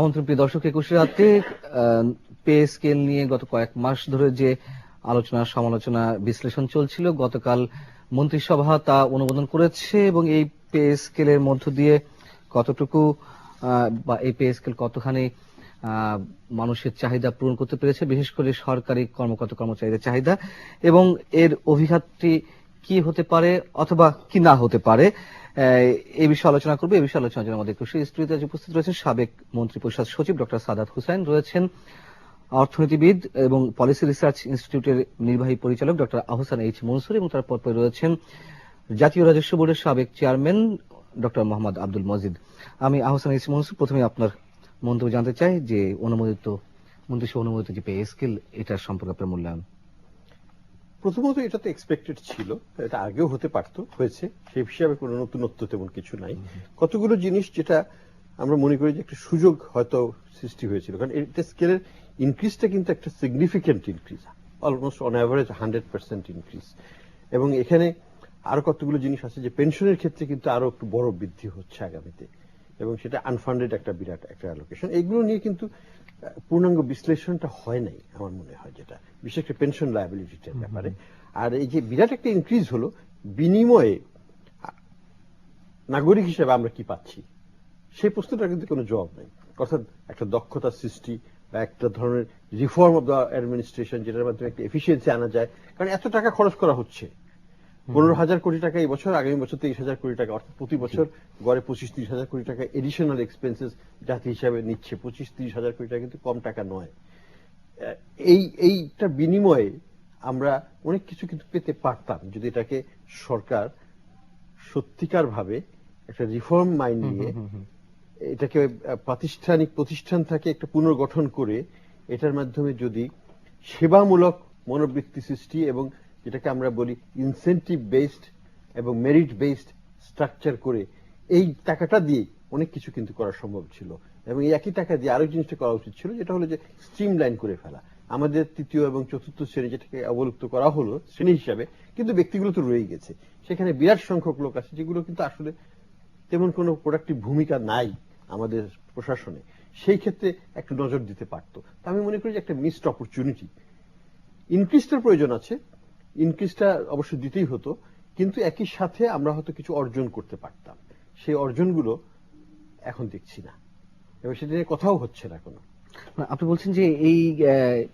আমন্ত্রণ প্রিয় দর্শক, 21 রাতে পে স্কেল নিয়ে গত কয়েক মাস ধরে যে আলোচনা সমালোচনা বিশ্লেষণ চলছিল, গতকাল মন্ত্রিসভা তা অনুমোদন করেছে এবং এই পে স্কেলের মধ্য দিয়ে কতটুকু বা এই পে স্কেল কতখানি মানুষের চাহিদা পূরণ করতে পেরেছে, বিশেষ করে সরকারি কর্মকর্তা কর্মচারীদের চাহিদা, এবং এর অভিঘাতটি কি হতে পারে অথবা কি না হতে পারে, এই বিষয়ে আলোচনা করবো। এই বিষয়ে আলোচনার জন্য আমাদের স্টুডিওতে উপস্থিত রয়েছেন সাবেক মন্ত্রিপরিষদ সচিব ডক্টর সাদাত হোসেন, রয়েছেন অর্থনীতিবিদ এবং পলিসি রিসার্চ ইনস্টিটিউটের নির্বাহী পরিচালক ডক্টর আহসান এইচ মনসুর, এবং তার পরপর রয়েছেন জাতীয় রাজস্ব বোর্ডের সাবেক চেয়ারম্যান ডক্টর মোহাম্মদ আব্দুল মজিদ। আমি আহসান এইচ মনসুর, প্রথমে আপনার মন্তব্য জানতে চাই যে মন্ত্রিসভা অনুমোদিত যে পে স্কেল, এটার সম্পর্কে আপনার মূল্যায়ন। প্রথমত এটা তো এক্সপেক্টেড ছিল, এটা আগেও হতে পারতো, হয়েছে, সেই হিসাবে কোনো নতুনত্ব তেমন কিছু নাই। কতগুলো জিনিস যেটা আমরা মনে করি যে একটা সুযোগ হয়তো সৃষ্টি হয়েছিল, কারণ এটা স্কেলের ইনক্রিজটা কিন্তু একটা significant increase, almost on average 100% increase. এবং এখানে আরো কতগুলো জিনিস আছে যে পেনশনের ক্ষেত্রে কিন্তু আরো একটু বড় বৃদ্ধি হচ্ছে আগামীতে, এবং সেটা আনফান্ডেড একটা বিরাট একটা অ্যালোকেশন। এইগুলো নিয়ে কিন্তু পূর্ণাঙ্গ বিশ্লেষণটা হয় নাই আমার মনে হয়, যেটা বিশেষ করে পেনশন লায়াবিলিটির ব্যাপারে। আর এই যে বিরাট একটা ইনক্রিজ হলো, বিনিময়ে নাগরিক হিসেবে আমরা কি পাচ্ছি সেই প্রশ্নটা কিন্তু কোনো জবাব নেই। অর্থাৎ একটা দক্ষতা সৃষ্টি বা একটা ধরনের রিফর্ম অব দ্য অ্যাডমিনিস্ট্রেশন, যেটার মাধ্যমে একটা এফিসিয়েন্সি আনা যায়। কারণ এত টাকা খরচ করা হচ্ছে, 15,000 কোটি টাকা এই বছর, আগামী বছর 23,000 কোটি টাকা, অর্থাৎ প্রতি বছর গড়ে 25-30,000 কোটি টাকা এডিশনাল এক্সপেন্সেস জাতি হিসাবে নিচ্ছে। 25-30,000 কোটি টাকা কিন্তু কম টাকা নয়। এইটা বিনিময়ে আমরা অনেক কিছু কিন্তু পেতে পারতাম যদি এটাকে সরকার সত্যিকার ভাবে একটা রিফর্ম মাইন্ড নিয়ে এটাকে প্রতিষ্ঠান থেকে একটা পুনর্গঠন করে এটার মাধ্যমে যদি সেবামূলক মনোবৃত্তি সৃষ্টি এবং যেটাকে আমরা বলি ইনসেন্টিভ বেসড এবং মেরিট বেসড স্ট্রাকচার করে এই টাকাটা দিয়ে অনেক কিছু কিন্তু করা সম্ভব ছিল। এবং এই একই টাকা দিয়ে আরেক জিনিসটা করা উচিত ছিল, যেটা হলো যে স্ট্রিমলাইন করে ফেলা। আমাদের তৃতীয় এবং চতুর্থ শ্রেণী যেটাকে অবলুপ্ত করা হলো শ্রেণী হিসাবে, কিন্তু ব্যক্তিগুলো তো রয়ে গেছে। সেখানে বিরাট সংখ্যক লোক আছে যেগুলো কিন্তু আসলে তেমন কোনো প্রোডাক্টিভ ভূমিকা নাই আমাদের প্রশাসনে। সেই ক্ষেত্রে একটু নজর দিতে পারতো। তা আমি মনে করি যে একটা মিসড অপরচুনিটি। ইনক্রিজটার প্রয়োজন আছে, ইনক্রিজটা অবশ্যই দিতেই হতো, কিন্তু একই সাথে আমরা হয়তো কিছু অর্জন করতে পারতাম। সেই অর্জনগুলো এখন দেখছি না, এবং সেটা নিয়ে কথাও হচ্ছে না কোনো। আপনি বলছেন যে এই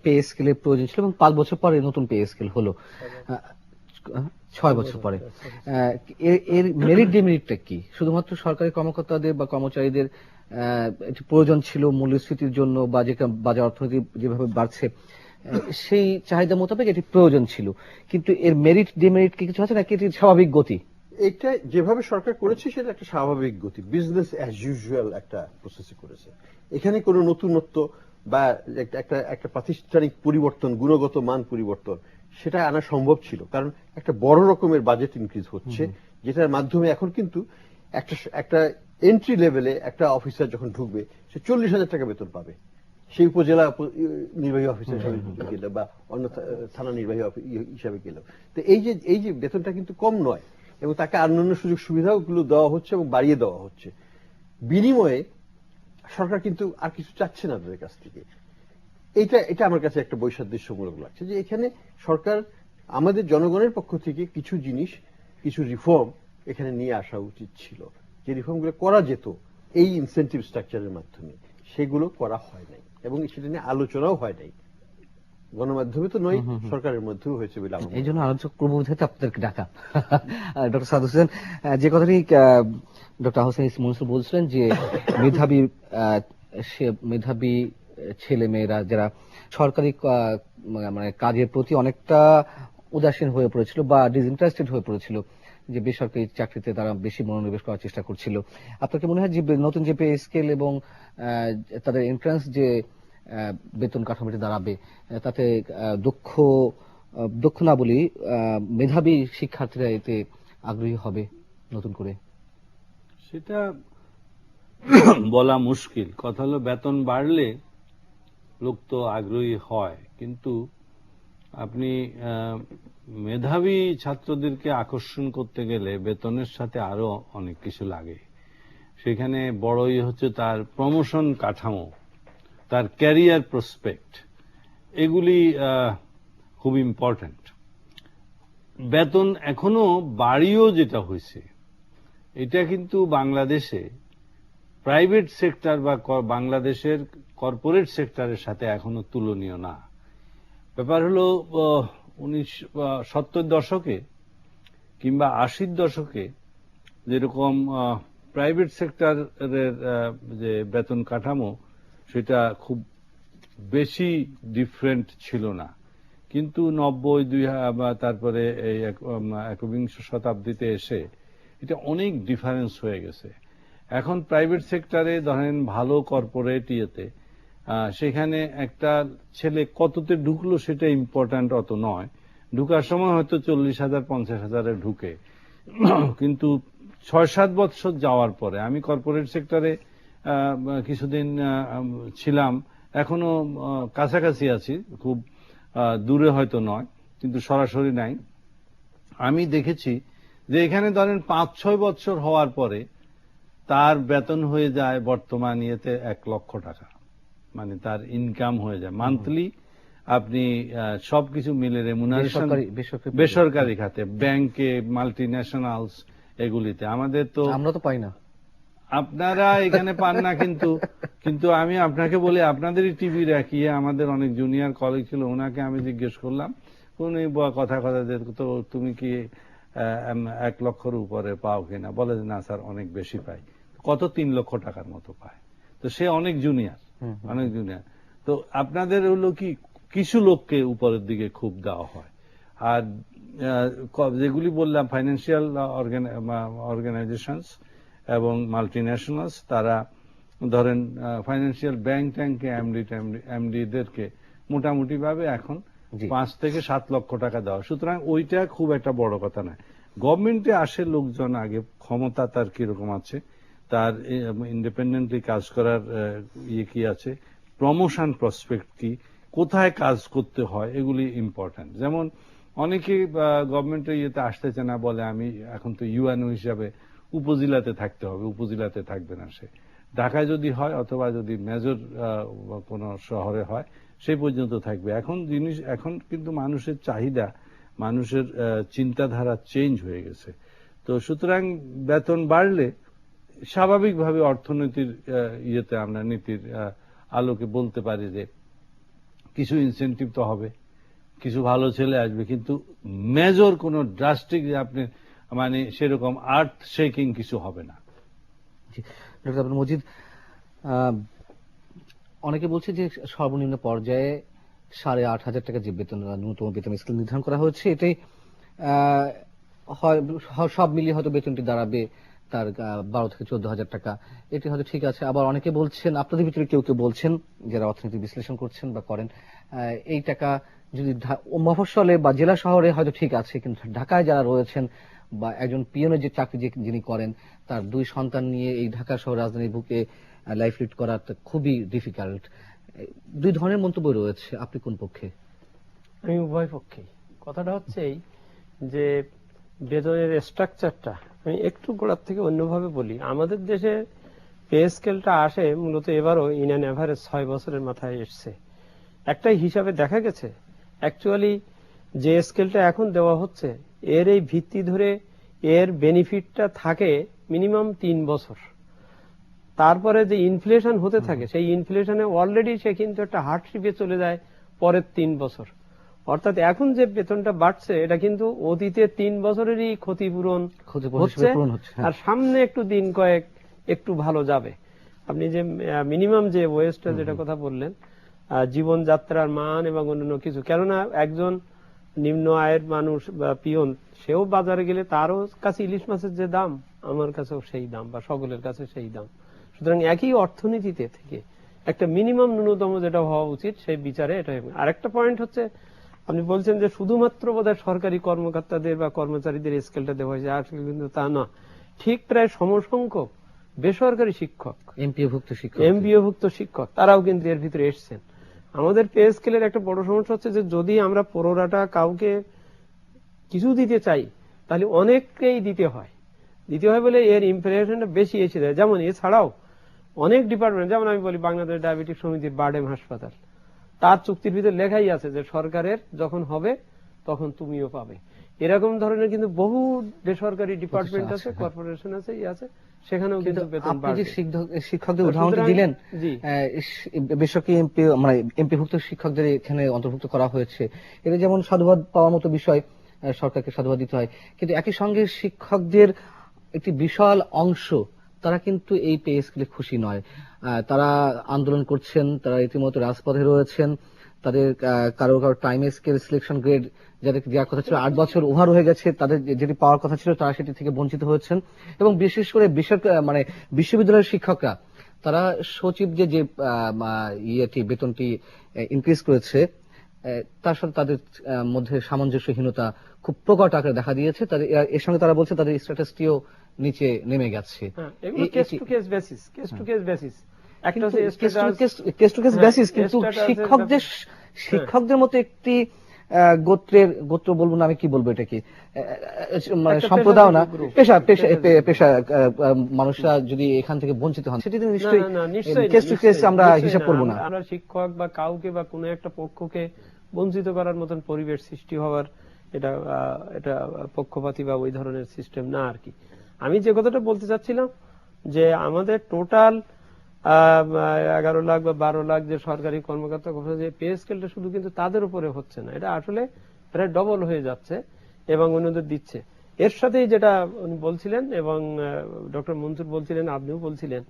পে স্কেলের প্রয়োজন ছিল এবং 5 বছর পরে নতুন পে স্কেল হলো, 6 বছর পরে। এর মেরিট ডিমেরিটটা কি? শুধুমাত্র সরকারি কর্মকর্তাদের বা কর্মচারীদের প্রয়োজন ছিল মূল্যস্ফীতির জন্য, বা যে বাজার অর্থনীতি যেভাবে বাড়ছে সেই চাহিদা মোতাবেক এটি প্রয়োজন ছিল, কিন্তু এর মেরিট ডিমেরিট কি কিছু আছে নাকি এটি স্বাভাবিক গতি? এটা যেভাবে সরকার করেছে সেটা একটা স্বাভাবিক গতি, বিজনেস অ্যাজ ইউজুয়াল একটা প্রসেসে করেছে। এখানে কোনো নতুনত্ব বা একটা প্রাতিষ্ঠানিক পরিবর্তন, গুণগত মান পরিবর্তন সেটা আনা সম্ভব ছিল, কারণ একটা বড় রকমের বাজেট ইনক্রিজ হচ্ছে, যেটার মাধ্যমে এখন কিন্তু একটা এন্ট্রি লেভেলে একটা অফিসার যখন ঢুকবে সে 40,000 টাকা বেতন পাবে, সেই উপজেলা নির্বাহী অফিসার হিসেবে গেলে বা অন্য থানা নির্বাহী হিসাবে গেলেও। তো এই যে বেতনটা কিন্তু কম নয়, এবং তাকে অন্যান্য সুযোগ সুবিধাগুলো দেওয়া হচ্ছে এবং বাড়িয়ে দেওয়া হচ্ছে। বিনিময়ে সরকার কিন্তু আর কিছু চাচ্ছে না তাদের কাছ থেকে। এটা আমার কাছে একটা বৈসাদৃশ্যমূলক লাগছে, যে এখানে সরকার আমাদের জনগণের পক্ষ থেকে কিছু জিনিস, কিছু রিফর্ম এখানে নিয়ে আসা উচিত ছিল, যে রিফর্মগুলো করা যেত এই ইনসেন্টিভ স্ট্রাকচারের মাধ্যমে। সেগুলো করা হয় নাই, এবং সেটা নিয়ে আলোচনাও হয় নাই। গণমাধ্যমে তো নয়, সরকারের মধ্যেও হয়েছে বলে এই জন্য আলোচক প্রবুদ্ধতে আপনাদেরকে ডাকা। ডক্টর সাদ হোসেন, যে কথাটি ডক্টর হোসেন মনসুর বলছিলেন যে মেধাবী ছেলে মেয়েরা যারা সরকারি মানে কাজের প্রতি অনেকটা উদাসীন হয়ে পড়েছিল বা ডিসইন্টারেস্টেড হয়ে পড়েছিল, যে বেসরকারি চাকরিতে তারা বেশি মনোনিবেশ করার চেষ্টা করছিল, আপনার কি মনে হয় যে নতুন যে পে স্কেল এবং তাদের এন্ট্রান্স যে বেতন কাঠামোটি দাঁড়াবে, তাতে দক্ষ না বলি মেধাবী শিক্ষার্থীরা এতে আগ্রহী হবে নতুন করে? সেটা বলা মুশকিল। কথা হলো বেতন বাড়লে লোক তো আগ্রহী হয়, কিন্তু আপনি মেধাবী ছাত্রদেরকে আকর্ষণ করতে গেলে বেতনের সাথে আরো অনেক কিছু লাগে। সেখানে বড়ই হচ্ছে তার প্রমোশন কাঠামো, তার ক্যারিয়ার প্রসপেক্ট, এগুলি খুব ইম্পর্ট্যান্ট। বেতন এখনো বাড়িও যেটা হয়েছে, এটা কিন্তু বাংলাদেশে প্রাইভেট সেক্টর বা বাংলাদেশের কর্পোরেট সেক্টরের সাথে এখনো তুলনীয় না। ব্যাপার হলো 1970 দশকে কিংবা 80 দশকে যেরকম প্রাইভেট সেক্টরের যে বেতন কাঠামো সেটা খুব বেশি ডিফারেন্ট ছিল না, কিন্তু 90 বা তারপরে এই একবিংশ শতাব্দীতে এসে এটা অনেক ডিফারেন্স হয়ে গেছে। এখন প্রাইভেট সেক্টরে ধরেন ভালো কর্পোরেট ইয়েতে সেখানে একটা ছেলে কততে ঢুকলো সেটা ইম্পর্ট্যান্ট অত নয়, ঢুকার সময় হয়তো 40,000 50,000 ঢুকে, কিন্তু 6-7 বছর যাওয়ার পরে, আমি কর্পোরেট সেক্টরে কিছুদিন ছিলাম, এখনো কাছাকাছি আছি, খুব দূরে হয়তো নয় কিন্তু সরাসরি নাই। আমি দেখেছি যে এখানে ধরেন 5-6 বছর হওয়ার পরে তার বেতন হয়ে যায় বর্তমান ইয়েতে 1 লক্ষ টাকা, মানে তার ইনকাম হয়ে যায় মান্থলি। আপনি সবকিছু মিলে রেমুনারেশন বেসরকারি খাতে, ব্যাংকে, মাল্টি ন্যাশনালস, এগুলিতে। আমাদের তো, আমরা তো পাই না, আপনারা এখানে পান না, কিন্তু আমি আপনাকে বলি, আপনাদেরই টিভি রাখিয়ে আমাদের অনেক জুনিয়র কলিগ ছিল, ওনাকে আমি জিজ্ঞেস করলাম, উনি কথা যে তো তুমি কি 1 লক্ষের উপরে পাও কিনা, বলে যে না স্যার অনেক বেশি পাই। কত? 3 লক্ষ টাকার মতো পায়। তো সে অনেক জুনিয়র। তো আপনাদের হলো কি কিছু লোককে উপরের দিকে খুব দেওয়া হয়, আর যেগুলি বললাম ফাইন্যান্সিয়াল অর্গানাইজেশনস এবং মাল্টিন্যাশনালস, তারা ধরেন ফাইন্যান্সিয়াল ব্যাংক ট্যাঙ্কে এমডিদেরকে মোটামুটি ভাবে এখন 5 থেকে 7 লক্ষ টাকা দেওয়া। সুতরাং ওইটা খুব একটা বড় কথা নয়। গভর্নমেন্টে আসে লোকজন, আগে ক্ষমতা তার কিরকম আছে, তার ইন্ডিপেন্ডেন্টলি কাজ করার ইয়ে কি আছে, প্রমোশন প্রসপেক্ট কি, কোথায় কাজ করতে হয়, এগুলি ইম্পর্ট্যান্ট। যেমন অনেকে গভর্নমেন্টের ইয়েতে আসতেছে না, বলে আমি এখন তো ইউএনও হিসাবে উপজেলাতে থাকতে হবে, উপজেলাতে থাকবে না সে, ঢাকায় যদি হয় অথবা যদি মেজর কোন শহরে হয় সেই পর্যন্ত থাকবে। এখন কিন্তু মানুষের চাহিদা, মানুষের চিন্তাধারা চেঞ্জ হয়ে গেছে। তো সুতরাং বেতন বাড়লে স্বাভাবিকভাবে অর্থনীতির ইয়েতে আমরা নীতির আলোকে বলতে পারি যে কিছু ইনসেন্টিভ তো হবে, কিছু ভালো ছেলে আসবে, কিন্তু মেজর কোন ড্রাস্টিক আপনি মানে সেরকম আর্থ শেকিং কিছু হবে না। ডক্টর আব্দুল মজিদ, অনেকে বলছে যে সর্বনিম্ন পর্যায়ে 8,500 টাকা যে বেতন, ন্যূনতম বেতন স্কেল নির্ধারণ করা হচ্ছে, এটাই সব মিলিয়ে হয়তো বেতনটি দাঁড়াবে তার 12 থেকে 14,000 টাকা। এটি হয়তো ঠিক আছে। আবার অনেকে বলছেন, আপনাদের ভিতরে কেউ কেউ বলছেন যারা অর্থনীতি বিশ্লেষণ করছেন বা করেন, এই টাকা যদি মফস্বলে বা জেলা শহরে হয়তো ঠিক আছে, কিন্তু ঢাকায় যারা রয়েছেন বা একজন পিয়নের যে চাকরি যিনি করেন, তার 2 সন্তান নিয়ে এই ঢাকা শহর রাজধানীর বুকে লাইফ লিড করা খুবই ডিফিকাল্ট। 2 ধরনের মন্তব্য রয়েছে, আপনি কোন পক্ষে? আমি উভয় পক্ষেই। কথাটা হচ্ছে এই যে বেতনের স্ট্রাকচারটা আমি একটু গোড়ার থেকে অন্যভাবে বলি। আমাদের দেশে পে স্কেলটা আসে মূলত এবারও ইন অ্যান এভারেজ 6 বছরের মাথায় এসছে। একটাই হিসাবে দেখা গেছে অ্যাকচুয়ালি যে স্কেলটা এখন দেওয়া হচ্ছে এর এই ভিত্তি ধরে এর বেনিফিটটা থাকে মিনিমাম 3 বছর। তারপরে যে ইনফ্লেশন হতে থাকে সেই ইনফ্লেশনে অলরেডি সে কিন্তু একটা হার্ডশিপে চলে যায় পরের 3 বছর। অর্থাৎ এখন যে বেতনটা বাড়ছে এটা কিন্তু অতীতে 3 বছরেরই ক্ষতিপূরণ হচ্ছে, আর সামনে একটু দিন কয়েক একটু ভালো যাবে। আপনি যে মিনিমাম যে ওয়েজটা যেটা কথা বললেন, জীবনযাত্রার মান এবং অন্যান্য কিছু, কেননা একজন নিম্ন আয়ের মানুষ বা পিয়ন সেও বাজারে গেলে তারও কাছে ইলিশ মাছের যে দাম আমার কাছেও সেই দাম বা সকলের কাছে সেই দাম। সুতরাং একই অর্থনীতিতে থেকে একটা মিনিমাম ন্যূনতম যেটা হওয়া উচিত সেই বিচারে এটা। আরেকটা পয়েন্ট হচ্ছে, আপনি বলছেন যে শুধুমাত্র বোধহয় সরকারি কর্মকর্তাদের বা কর্মচারীদের স্কেলটা দেওয়া হয়েছে, আসলে কিন্তু তা না। ঠিক প্রায় সমসংখ্যক বেসরকারি শিক্ষক, এমপিওভুক্ত শিক্ষক তারাও কিন্তু এর ভিতরে এসছেন। আমাদের পে স্কেলের একটা বড় সমস্যা হচ্ছে যে যদি আমরা পরোটাটা কাউকে কিছু দিতে চাই তাহলে অনেককেই দিতে হয় বলে এর ইমপ্লিমেন্টেশনটা বেশি এসে যায়। যেমন এছাড়াও অনেক ডিপার্টমেন্ট, যেমন আমি বলি বাংলাদেশ ডায়াবেটিক সমিতির বারডেম হাসপাতাল, তার চুক্তির ভিতরে লেখাই আছে যে সরকারের যখন হবে তখন তুমিও পাবে। এরকম ধরনের কিন্তু বহু বেসরকারি ডিপার্টমেন্ট আছে, কর্পোরেশন আছে, আছে, সেখানেও কিন্তু বেতন আপনি যে বাড়বে। শিক্ষকদের উদাহরণটি দিলেন, জি, বেসরকারি এমপি মানে এমপিভুক্ত শিক্ষকদের এখানে অন্তর্ভুক্ত করা হয়েছে, এটা যেমন সাধুবাদ পাওয়ার মতো বিষয়, সরকারকে সাধুবাদ দিতে হয়, কিন্তু একই সঙ্গে শিক্ষকদের একটি বিশাল অংশ তারা কিন্তু এই পে স্কেলে খুশি নয়। তারা আন্দোলন করছেন, তারা রীতিমতো রাজপথে রয়েছেন, তাদের কারো কারো টাইম স্কেল সিলেকশন গ্রেড যাদের দেওয়ার কথা ছিল 8 বছর ওভার হয়ে গেছে, তাদের যেটি পাওয়ার কথা ছিল তারা সেটি থেকে বঞ্চিত হয়েছেন। এবং বিশেষ করে মানে বিশ্ববিদ্যালয়ের শিক্ষকরা তারা সচিব যে বেতনটি ইনক্রিজ করেছে তার সাথে তাদের মধ্যে সামঞ্জস্যহীনতা খুব প্রকট আকারে দেখা দিয়েছে। তাদের এর সঙ্গে তারা বলছে তাদের স্ট্যাটাসটিও নিচে নেমে গেছে। এগুলো case to case basis, case to case basis, একটা হচ্ছে কেস টু কেস বেসিস, কিন্তু শিক্ষকদের মতো একটি গোত্র বলবো না, আমি কি বলবো এটাকে, মানে সম্প্রদায় না, পেশা মানুষরা যদি এখান থেকে বঞ্চিত হন সেটি নিশ্চয়ই কেস টু কেস আমরা হিসাব করবো না। আমরা শিক্ষক বা কাউকে বা কোনো একটা পক্ষকে বঞ্চিত করার মতন পরিবেশ সৃষ্টি হওয়ার এটা পক্ষপাতী বা ওই ধরনের সিস্টেম না আর কি। আমি যে কথাটা বলতে চাচ্ছিলাম যে আমাদের টোটাল 11 লাখ বা 12 লাখ যে সরকারি কর্মকর্তা, যে পে স্কেলটা শুধু কিন্তু তাদের উপরে হচ্ছে না, এটা আসলে প্রায় ডবল হয়ে যাচ্ছে এবং অন্যদের দিচ্ছে। এর সাথেই যেটা উনি বলছিলেন এবং ডক্টর মনসুর বলছিলেন, আপনিও বলছিলেন,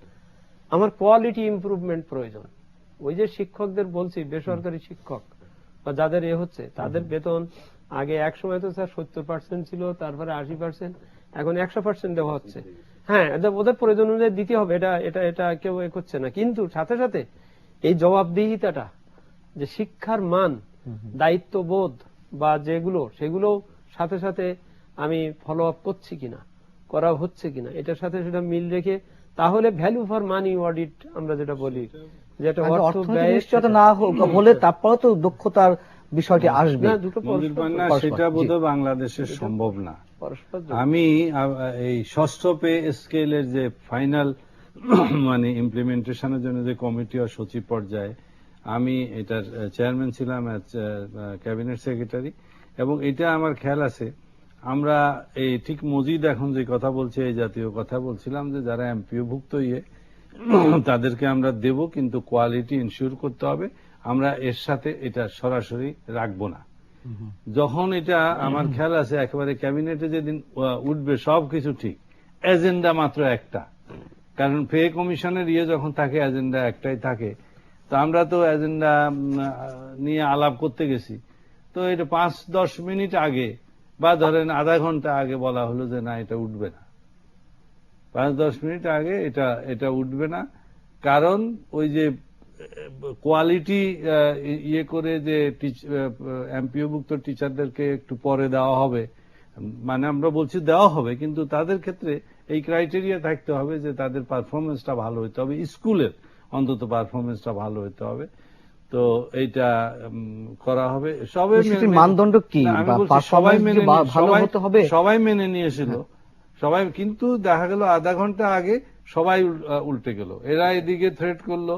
আমার কোয়ালিটি ইমপ্রুভমেন্ট প্রয়োজন। ওই যে শিক্ষকদের বলছি, বেসরকারি শিক্ষক বা যাদের হচ্ছে তাদের বেতন আগে এক সময় তো স্যার 70% ছিল, তারপরে 80%, এখন 100% দেওয়া হচ্ছে। হ্যাঁ, ওদের প্রয়োজন অনুযায়ী দিতে হবে, এটা কেউ করছে না, কিন্তু সাথে সাথে এই জবাবদিহিতাটা, যে শিক্ষার মান, দায়িত্ববোধ বা যেগুলো, সেগুলো সাথে সাথে আমি ফলো আপ করছি কিনা, করা হচ্ছে কিনা, এটার সাথে সেটা মিল রেখে, তাহলে ভ্যালু ফর মানি অডিট আমরা যেটা বলি, যেটা অর্থ ব্যয় নিশ্চয়তা না হলে তারপরে তো দক্ষতার বিষয়টি আসবে। সেটা বোধহয় বাংলাদেশের সম্ভব না। আমি এই ষষ্ঠ পে স্কেলের যে ফাইনাল মানে ইমপ্লিমেন্টেশনের জন্য যে কমিটি ও সচিব পর্যায়ে আমি এটার চেয়ারম্যান ছিলাম, ক্যাবিনেট সেক্রেটারি, এবং এটা আমার খেয়াল আছে আমরা এই ঠিক মজিদ এখন যে কথা বলছে এই জাতীয় কথা বলছিলাম যে যারা এমপিওভুক্ত তাদেরকে আমরা দেব, কিন্তু কোয়ালিটি ইনশিওর করতে হবে, আমরা এর সাথে এটা সরাসরি রাখবো না। যখন এটা আমার খেয়াল আছে একেবারে ক্যাবিনেটে যেদিন উঠবে সবকিছু ঠিক, এজেন্ডা মাত্র একটা, কারণ পে কমিশনের যখন থাকে এজেন্ডা একটাই থাকে, তো আমরা তো এজেন্ডা নিয়ে আলাপ করতে গেছি, তো এটা 5-10 মিনিট আগে বা ধরেন আধা ঘন্টা আগে বলা হলো যে না, এটা উঠবে না, 5-10 মিনিট আগে এটা উঠবে না, কারণ ওই যে কোয়ালিটি করে যে এমপিওভুক্ত টিচারদেরকে একটু পরে দেওয়া হবে, মানে আমরা বলছি দেওয়া হবে, কিন্তু তাদের ক্ষেত্রে এই ক্রাইটেরিয়া থাকতে হবে যে তাদের পারফরমেন্সটা ভালো হতে হবে, স্কুলের অন্তত পারফরমেন্সটা ভালো হতে হবে। তো এইটা করা হবে, সবাই মানদণ্ড কি, সবাই মেনে নিয়েছিল সবাই, কিন্তু দেখা গেল আধা ঘন্টা আগে সবাই উল্টে গেল, এরা এদিকে থ্রেট করলো,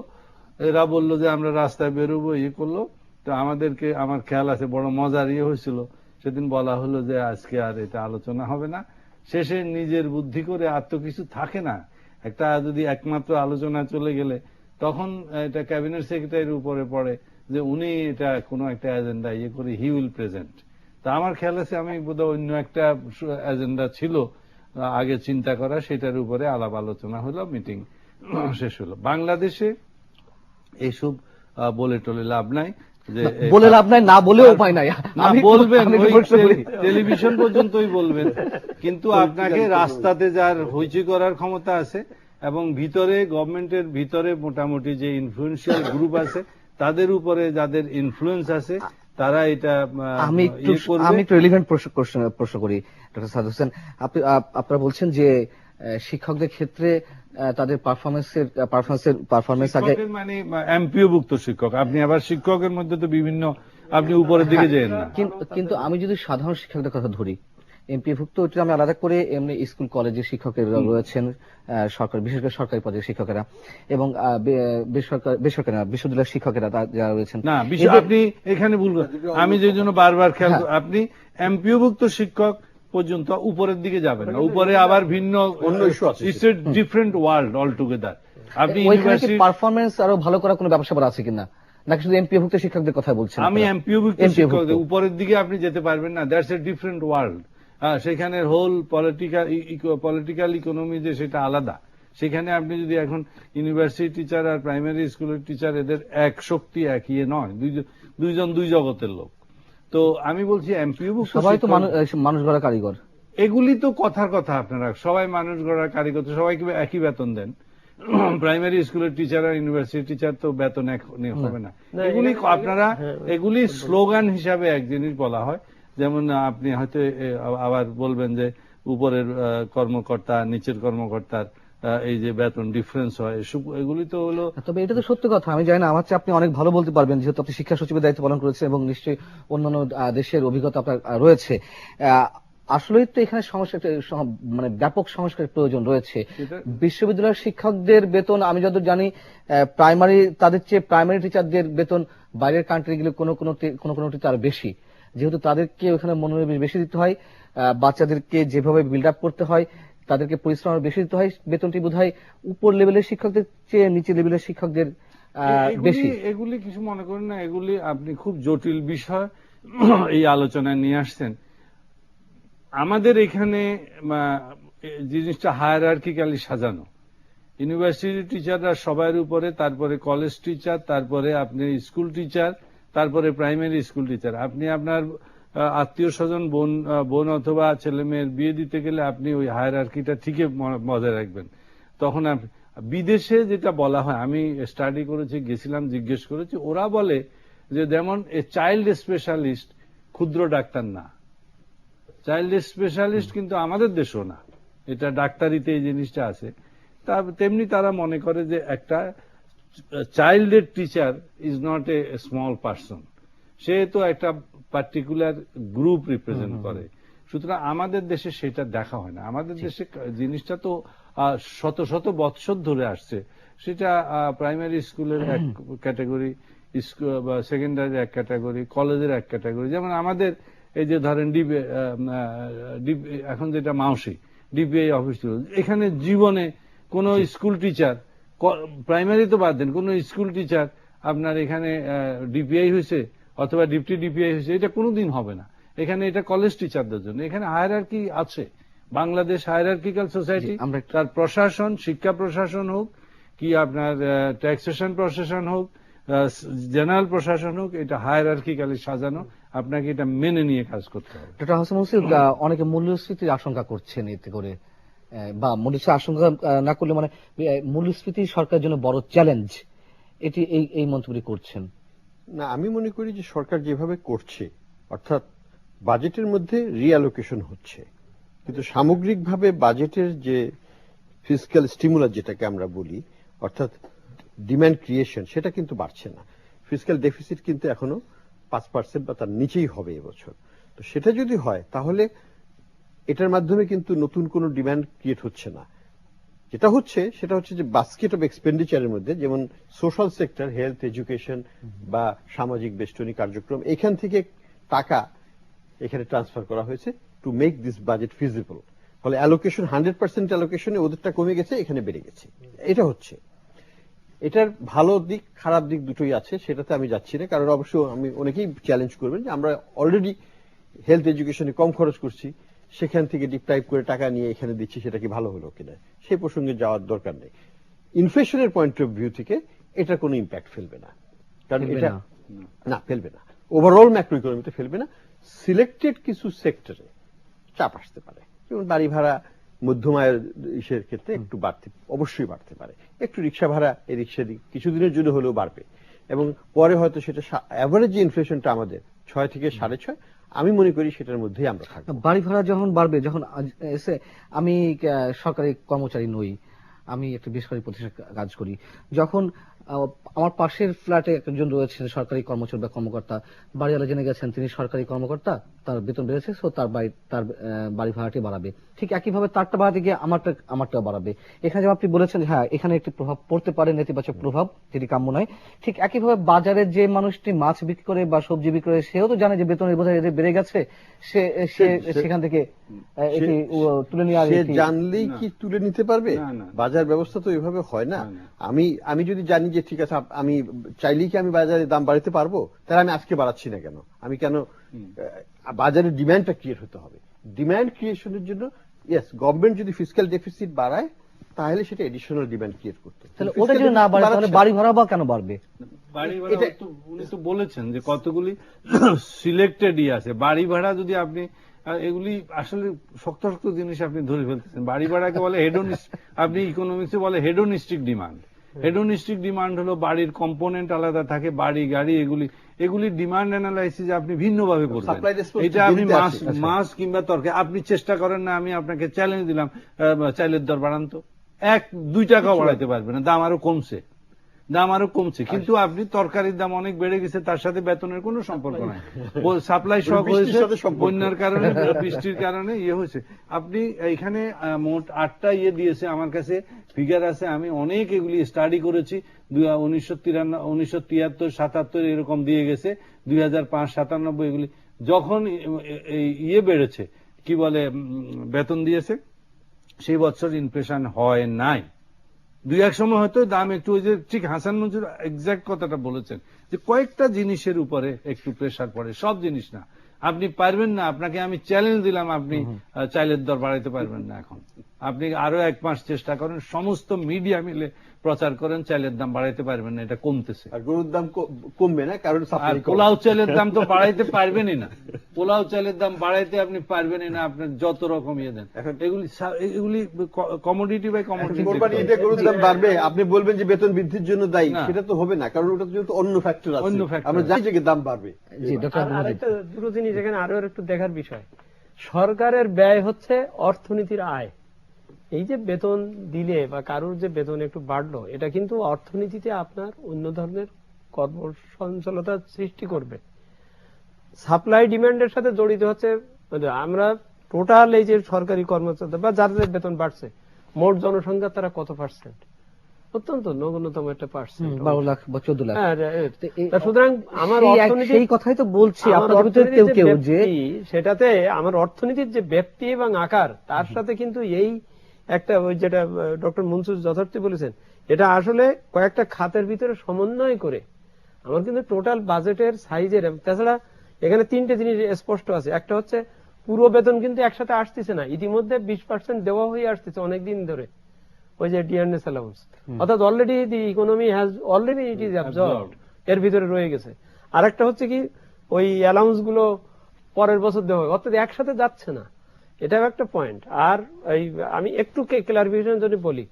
এরা বললো যে আমরা রাস্তায় বেরোবো, করলো। তো আমাদেরকে, আমার খেয়াল আছে বড় মজার হয়েছিল, সেদিন বলা হলো যে আজকে আর এটা আলোচনা হবে না। শেষে নিজের বুদ্ধি করে, আর তো কিছু থাকে না, একটা যদি একমাত্র আলোচনা চলে গেলে তখন এটা ক্যাবিনেট সেক্রেটারির উপরে পড়ে যে উনি এটা কোনো একটা এজেন্ডা করে হি উইল প্রেজেন্ট। তা আমার খেয়াল আছে আমি বোধহয় অন্য একটা এজেন্ডা ছিল আগে চিন্তা করা, সেটার উপরে আলাপ আলোচনা হলো, মিটিং শেষ হলো। বাংলাদেশে এইসব বলে টলে লাভ নাই, যে বলে লাভ নাই, না বলেও উপায় নাই, বলবেন টেলিভিশন পর্যন্তই বলবেন, কিন্তু আপনাকে রাস্তাতে যার হইচই করার ক্ষমতা আছে এবং ভিতরে গভর্নমেন্টের ভিতরে মোটামুটি যে ইনফ্লুয়েন্সিয়াল গ্রুপ আছে তাদের উপরে যাদের ইনফ্লুয়েন্স আছে তারা এটা আমি একটু রিলেভেন্ট প্রশ্ন করি ডক্টর সাদ হোসেন, আপনারা বলছেন যে শিক্ষকদের ক্ষেত্রে তাদের পারফরমেন্স আগে, মানে এমপিওভুক্ত শিক্ষক, আপনি আবার শিক্ষকের মধ্যে তো বিভিন্ন, আপনি উপরের দিকে যান না। কিন্তু আমি যদি সাধারণ শিক্ষকদের কথা ধরি, এমপিভুক্ত ওটা আমি আলাদা করে, এমনি স্কুল কলেজের শিক্ষকেরা রয়েছেন, সরকার বিশেষ করে সরকারি পদের শিক্ষকেরা এবং বেসরকারি না, বিশ্ববিদ্যালয়ের শিক্ষকেরা যারা রয়েছেন। না বিষয় আপনি এখানে ভুল করেন। আমি যে জন্য বারবার খেয়াল আপনি এমপিওভুক্ত শিক্ষক পর্যন্ত উপরের দিকে যাবেন না, উপরে আবার ভিন্ন অন্য ইস্যু আছে। It's a different world all together. আপনি ওইখানে কি ইউনিভার্সিটি পারফরমেন্স আরো ভালো করার কোনো ব্যবসা আছে কিনা, নাকি শুধু এমপিভুক্ত শিক্ষকদের কথা বলছেন? আমি এমপিওভুক্ত MPO ভুক্ত। শিক্ষকদের উপরের দিকে আপনি যেতে পারবেন না, দ্যাটস এ ডিফারেন্ট ওয়ার্ল্ড। সেখানে হোল পলিটিক্যাল ইকোনমি যে সেটা আলাদা। সেখানে আপনি যদি এখন ইউনিভার্সিটি টিচার আর প্রাইমারি স্কুলের টিচার এদের এক শক্তি এক ইয়ে নয়, দুইজন দুই জগতের লোক। তো আমি বলছি এমপিওভুক্ত সবাই তো মানুষ গড়া কারিগর। এগুলি তো কথার কথা, আপনারা সবাই মানুষ গড়ার কারিগর, সবাইকে একই বেতন দেন। প্রাইমারি স্কুলের টিচার আর ইউনিভার্সিটি টিচার তো বেতন এক হবে না। এগুলি আপনারা এগুলি স্লোগান হিসাবে এক জিনিস বলা হয়, যেমন আপনি হয়তো আবার বলবেন যে উপরের কর্মকর্তা নিচের কর্মকর্তার এই যে বেতন ডিফারেন্স হয়, এগুলি তো হলো। তবে এটা তো সত্যি কথা, আমি জানি না, আমার চেয়ে আপনি অনেক ভালো বলতে পারবেন, যেহেতু আপনি শিক্ষা সচিবের দায়িত্ব পালন করেছেন এবং নিশ্চয়ই অন্যান্য দেশের অভিজ্ঞতা আপনার রয়েছে। আসলেই তো এখানে মানে ব্যাপক সংস্কারের প্রয়োজন রয়েছে। বিশ্ববিদ্যালয়ের শিক্ষকদের বেতন আমি যতদূর জানি তাদের চেয়ে প্রাইমারি টিচারদের বেতন বাইরের কান্ট্রি গুলো কোনো টিচার বেশি, যেহেতু তাদেরকে ওখানে মনোনিবেশ বেশি দিতে হয়, বাচ্চাদেরকে যেভাবে বিল্ড আপ করতে হয়, তাদেরকে পরিশ্রম বেশি দিতে হয়, বেতনটি বোধহয় উপর লেভেলের শিক্ষকদের চেয়ে নিচে লেভেলের শিক্ষকদের বেশি। এগুলি কিছু মনে করেন না, এগুলি আপনি খুব জটিল বিষয় এই আলোচনায় নিয়ে আসছেন। আমাদের এখানে জিনিসটা হায়ারার্কিক্যালি সাজানো। ইউনিভার্সিটি টিচাররা সবার উপরে, তারপরে কলেজ টিচার, তারপরে আপনি স্কুল টিচার, তারপরে প্রাইমারি স্কুল টিচার। আপনি আপনার আত্মীয় স্বজন বোন অথবা ছেলে মেয়ের বিয়ে দিতে গেলে আপনি ওই হায়ারার্কিটা ঠিকই বজায় রাখবেন। তখন বিদেশে যেটা বলা হয়, আমি স্টাডি করেছি, গেছিলাম, জিজ্ঞেস করেছি, ওরা বলে যে যেমন এ চাইল্ড স্পেশালিস্ট ক্ষুদ্র ডাক্তার না। চাইল্ড স্পেশালিস্ট কিন্তু আমাদের দেশও না, এটা ডাক্তারিতে এই জিনিসটা আছে। তেমনি তারা মনে করে যে একটা চাইল্ডের teacher is not a small person, সে তো একটা পার্টিকুলার গ্রুপ রিপ্রেজেন্ট করে। সুতরাং আমাদের দেশে সেটা দেখা হয় না। আমাদের দেশে জিনিসটা তো শত শত বৎসর ধরে আসছে। সেটা প্রাইমারি স্কুলের এক ক্যাটাগরি, সেকেন্ডারি এক ক্যাটাগরি, কলেজের এক ক্যাটাগরি। যেমন আমাদের এই যে ধরেন এখন যেটা মাউসি ডিপিআই অফিস, এখানে জীবনে কোন স্কুল টিচার, প্রাইমারি তো বাদ দেন, কোন স্কুল টিচার আপনার এখানে ডিপিআই হয়েছে অথবা ডিপটি ডিপিআই হয়েছে, এটা কোনোদিন হবে না। এখানে এটা কলেজ টিচারদের জন্য। এখানে হায়ারার্কি আছে। বাংলাদেশ হায়ারার্কিক্যাল সোসাইটি, তার প্রশাসন, শিক্ষা প্রশাসন হোক কি আপনার ট্যাক্সেশন প্রশাসন হোক, জেনারেল প্রশাসন হোক, এটা হায়ারার্কিক্যালি সাজানো। আপনাকে এটা মেনে নিয়ে কাজ করতে হবে। ডক্টর হাসান মুহসিন, অনেকে মূল্যস্ফীতির আশঙ্কা করছেন এতে করে, বা মূল্যস্ফীতির আশঙ্কা না করলে মানে মূল্যস্ফীতি সরকারের জন্য বড় চ্যালেঞ্জ, এটি এই মন্তব্য করছেন। না, আমি মনে করি যে সরকার যেভাবে করছে, অর্থাৎ বাজেটের মধ্যে রিঅ্যালোকেশন হচ্ছে, কিন্তু সামগ্রিকভাবে বাজেটের যে ফিসক্যাল স্টিমুলাস যেটাকে আমরা বলি, অর্থাৎ ডিমান্ড ক্রিয়েশন, সেটা কিন্তু বাড়ছে না। ফিসক্যাল ডেফিসিট কিন্তু এখনো 5% বা তার নিচেই হবে এবছর। তো সেটা যদি হয় তাহলে এটার মাধ্যমে কিন্তু নতুন কোনো ডিমান্ড ক্রিয়েট হচ্ছে না। যেটা হচ্ছে সেটা হচ্ছে যে বাস্কেট অফ এক্সপেন্ডিচারের মধ্যে, যেমন সোশ্যাল সেক্টর, হেলথ, এডুকেশন বা সামাজিক বেষ্টনী কার্যক্রম, এখান থেকে টাকা এখানে ট্রান্সফার করা হয়েছে to make this budget feasible. ফলে অ্যালোকেশন 100% অ্যালোকেশনে ওদেরটা কমে গেছে, এখানে বেড়ে গেছে। এটা হচ্ছে, এটার ভালো দিক খারাপ দিক দুটোই আছে, সেটাতে আমি যাচ্ছি না। কারণ অবশ্য আমি অনেকেই চ্যালেঞ্জ করবেন যে আমরা অলরেডি হেলথ এডুকেশনে কম খরচ করছি, সেখান থেকে ডিপ্রাইভ করে টাকা নিয়ে এখানে দিচ্ছি, সেটা কি ভালো হলো কিনা সেই প্রসঙ্গে যাওয়ার দরকার নেই। ইনফ্লেশনের পয়েন্ট অফ ভিউ থেকে এটা কোনো ইম্প্যাক্ট ফেলবে না, কারণ এটা না ফেলবে না, ওভারঅল ম্যাক্রো ইকোনমিতে ফেলবে না। সিলেক্টেড কিছু সেক্টরে চাপ আসতে পারে, যেমন বাড়ি ভাড়া মধ্যম আয়ের ইসের ক্ষেত্রে একটু অবশ্যই বাড়তে পারে। একটু রিক্সা ভাড়া এই রিক্সা কিছুদিনের জন্য হলেও বাড়বে, এবং পরে হয়তো সেটা অ্যাভারেজ যে ইনফ্লেশনটা আমাদের 6 থেকে 6.5, আমি মনে করি সেটার মধ্যেই আমরা থাকবো। বাড়ি ভাড়া যখন বাড়বে, যখন আমি সরকারি কর্মচারী নই, আমি একটা বেসরকারি প্রতিষ্ঠানে কাজ করি, যখন আমার পাশের ফ্ল্যাটে একজন রয়েছেন সরকারি কর্মচারী বা কর্মকর্তা, বাড়িওয়ালা জেনে গেছেন তিনি সরকারি কর্মকর্তা, তার বেতন বেড়েছে, সো তার বাড়ি ভাড়াটি বাড়াবে। ঠিক একইভাবে তারটা বাড়াতে গিয়ে আমারটাও বাড়াবে। এখানে যেমন আপনি বলেছেন হ্যাঁ এখানে একটি প্রভাব পড়তে পারে, নেতিবাচক প্রভাব, যেটি কাম্য নয়। ঠিক একইভাবে বাজারে যে মানুষটি মাছ বিক্রি করে বা সবজি বিক্রি করে সেও তো জানে যে বেতনের বোঝা এদের বেড়ে গেছে, সেখান থেকে এটি তুলে নিয়ে সে জানলেই কি তুলে নিতে পারবে? না। বাজার ব্যবস্থা তো এভাবে হয় না। না। আমি যদি জানি যে ঠিক আছে আমি চাইলেই কি আমি বাজারে দাম বাড়াতে পারবো, তাহলে আমি আজকে বাড়াচ্ছি না কেন? আমি কেন বাজারের ডিমান্ডটা ক্রিয়েট হতে হবে। ডিমান্ড ক্রিয়েশনের জন্য ইয়েস, গভর্নমেন্ট যদি ফিসক্যাল ডেফিসিট বাড়ায় তাহলে সেটা এডিশনাল ডিমান্ড ক্রিয়েট করতে। তাহলে ওটা যদি না বাড়ে তাহলে বাড়ি ভাড়া বা কেন বাড়বে? বাড়ি ভাড়া উনি তো বলেছেন যে কতগুলি সিলেক্টেড আছে। বাড়ি ভাড়া যদি আপনি এগুলি আসলে শক্ত শক্ত জিনিস আপনি ধরে ফেলতেছেন। বাড়ি ভাড়াকে বলে আপনি ইকোনমিক্সে বলে হেডোনিস্টিক ডিমান্ড। হেডোনিস্টিক ডিমান্ড হলো বাড়ির কম্পোনেন্ট আলাদা থাকে, বাড়ি গাড়ি এগুলি ডিমান্ড অ্যানালাইসিস আপনি ভিন্নভাবে করবেন। এটা আপনি মাছ কিংবা তরকারি আপনি চেষ্টা করেন না, আমি আপনাকে চ্যালেঞ্জ দিলাম চাইলের দর বাড়ান তো, 1-2 টাকাও বাড়াইতে পারবে না, দাম আরো কমছে। কিন্তু আপনি তরকারির দাম অনেক বেড়ে গেছে, তার সাথে বেতনের কোনো সম্পর্ক নাই। সাপ্লাই শক হয়েছে বন্যার কারণে, বৃষ্টির কারণে হয়েছে। আপনি এখানে মোট 8টা দিয়েছে আমার কাছে, ফিগার আছে, আমি অনেক এগুলি স্টাডি করেছি। 1973, 77 এরকম দিয়ে গেছে, 2005, 97 এগুলি যখন বেড়েছে কি বলে বেতন দিয়েছে, সেই বছর ইনফ্লেশন হয় নাই। 2-1 সময় হয়তো দাম একটু, ওই যে ঠিক হাসান মঞ্জুর এক্সাক্ট কথাটা বলেছেন যে কয়েকটা জিনিসের উপরে একটু প্রেসার পড়ে, সব জিনিস না। আপনি পারবেন না, আপনাকে আমি চ্যালেঞ্জ দিলাম, আপনি চাইলের দর বাড়াইতে পারবেন না। এখন আপনি আরো 1 মাস চেষ্টা করেন, সমস্ত মিডিয়া মিলে প্রচার করেন, চাইলের দাম বাড়াইতে পারবেন না, এটা কমতেছে। আর গরুর দাম কমবে না, কারণ পোলাও চালের দাম তো বাড়াইতে পারবেনই না। পোলাও চালের দাম বাড়াইতে আপনি পারবেনই না, আপনার যত রকম দেন। এগুলি কমোডিটি বাই কমোডিটি। গরুর দাম বাড়বে, আপনি বলবেন যে বেতন বৃদ্ধির জন্য দায়ী, সেটা তো হবে না, কারণ ওটা তো অন্য ফ্যাক্টর আছে। আমরা জানি যে দাম বাড়বে। আরেকটা দুটো জিনিস এখানে আরো একটু দেখার বিষয়, সরকারের ব্যয় হচ্ছে অর্থনীতির আয়। এই যে বেতন দিলে বা কারোর যে বেতন একটু বাড়লো, এটা কিন্তু অর্থনীতিতে আপনার অন্য ধরনের কর্মসংস্থানতা সৃষ্টি করবে। সাপ্লাই ডিমান্ডের সাথে জড়িত হচ্ছে, আমরা টোটাল এই যে সরকারি কর্মচারী বা যাদের বেতন বাড়ছে, মোট জনসংখ্যা তারা কত পার্সেন্ট? অত্যন্ত নগণ্যতম একটা পার্সেন্ট, 12 লাখ বা 14 লাখ। সুতরাং আমার অর্থনীতি, সেই কথাই তো বলছি, সেটাতে আমার অর্থনীতির যে ব্যাপ্তি এবং আকার, তার সাথে কিন্তু এই একটা, ওই যেটা ডক্টর মনসুর যথার্থ বলেছেন, এটা আসলে কয়েকটা খাতের ভিতরে সমন্বয় করে আমার কিন্তু টোটাল বাজেটের সাইজের। তাছাড়া এখানে 3টে জিনিস স্পষ্ট আছে। একটা হচ্ছে পুরো বেতন কিন্তু একসাথে আসতেছে না, ইতিমধ্যে 20% দেওয়া হয়ে আসতেছে অনেকদিন ধরে, ওই যে ডিয়ারনেস অ্যালাউন্স, অর্থাৎ already the economy has already it is absorbed, এর ভিতরে রয়ে গেছে। আর একটা হচ্ছে কি, ওই অ্যালাউন্স গুলো পরের বছর দেওয়া হয়, অর্থাৎ একসাথে যাচ্ছে না, এটাও একটা পয়েন্ট। আর আমি একটু ক্লারিফিকেশন জন্য বলি,